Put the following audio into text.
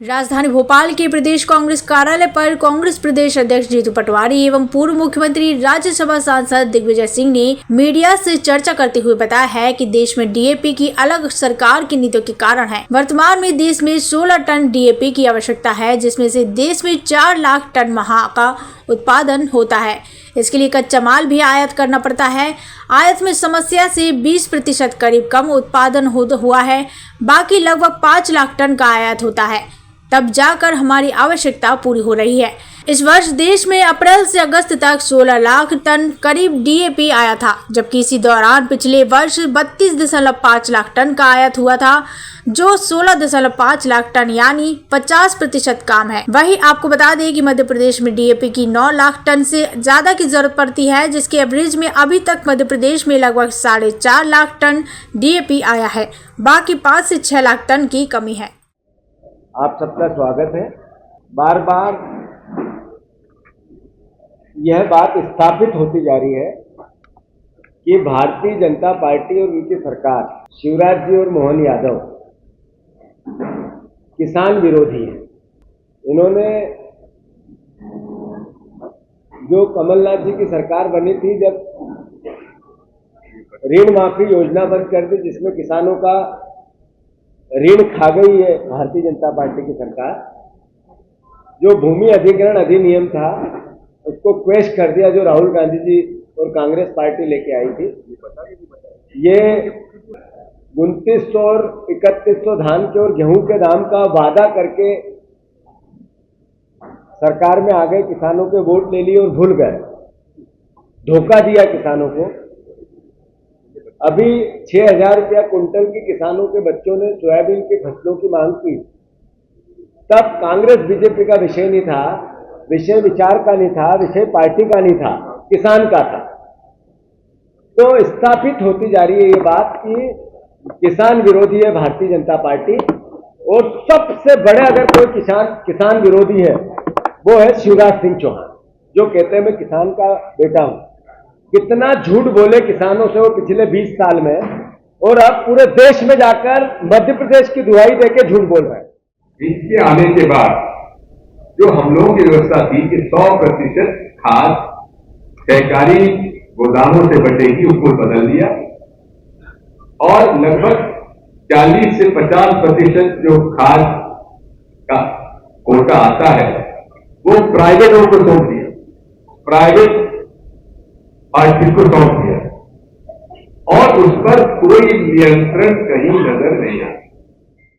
राजधानी भोपाल के प्रदेश कांग्रेस कार्यालय पर कांग्रेस प्रदेश अध्यक्ष जीतू पटवारी एवं पूर्व मुख्यमंत्री राज्यसभा सांसद दिग्विजय सिंह ने मीडिया से चर्चा करते हुए बताया है कि देश में डीएपी की अलग सरकार की नीतियों के कारण है। वर्तमान में देश में 16 टन डीएपी की आवश्यकता है, जिसमें से देश में 4 लाख टन माह का उत्पादन होता है। इसके लिए कच्चा माल भी आयात करना पड़ता है। आयात में समस्या से 20% करीब कम उत्पादन हुआ है। बाकी लगभग 5 लाख टन का आयात होता है, तब जाकर हमारी आवश्यकता पूरी हो रही है। इस वर्ष देश में अप्रैल से अगस्त तक 16 लाख टन करीब डीएपी आया था, जबकि इसी दौरान पिछले वर्ष 32.5 लाख टन का आयात हुआ था, जो 16.5 लाख टन यानी 50% कम है। वहीं आपको बता दें कि मध्य प्रदेश में डीएपी की 9 लाख टन से ज्यादा की जरूरत पड़ती है, जिसके एवरेज में अभी तक मध्य प्रदेश में लगभग 4.5 लाख टन डीएपी आया है। बाकी 5 से 6 लाख टन की कमी है। आप सबका स्वागत है। बार बार यह बात स्थापित होती जा रही है कि भारतीय जनता पार्टी और उनकी सरकार, शिवराज जी और मोहन यादव किसान विरोधी है। इन्होंने जो कमलनाथ जी की सरकार बनी थी, जब ऋण माफी योजना बंद कर दी, जिसमें किसानों का ऋण खा गई है भारतीय जनता पार्टी की सरकार। जो भूमि अधिग्रहण अधिनियम था उसको क्वेश कर दिया, जो राहुल गांधी जी और कांग्रेस पार्टी लेके आई थी। ये 2900 और 3100 धान के और गेहूं के दाम का वादा करके सरकार में आ गए, किसानों के वोट ले लिए और भूल गए, धोखा दिया किसानों को। अभी 6000 रुपया कुंटल की किसानों के बच्चों ने सोयाबीन की फसलों की मांग की। तब कांग्रेस बीजेपी का विषय नहीं था, विषय विचार का नहीं था, विषय पार्टी का नहीं था, किसान का था। तो स्थापित होती जा रही है ये बात कि किसान विरोधी है भारतीय जनता पार्टी। और सबसे बड़े अगर कोई किसान विरोधी है वो है शिवराज सिंह चौहान, जो कहते हैं मैं किसान का बेटा हूं। कितना झूठ बोले किसानों से वो पिछले 20 साल में, और अब पूरे देश में जाकर मध्य प्रदेश की दुहाई देके झूठ बोल रहे हैं। इसके आने के बाद जो हम लोगों की व्यवस्था थी कि 100% खाद सहकारी गोदामों से बटेगी, उसको बदल दिया और लगभग 40 से 50% जो खाद का कोटा आता है वो प्राइवेटों को सौंप दिया, प्राइवेट पार्टी को सौंप दिया, और उस पर कोई नियंत्रण कहीं नजर नहीं आता।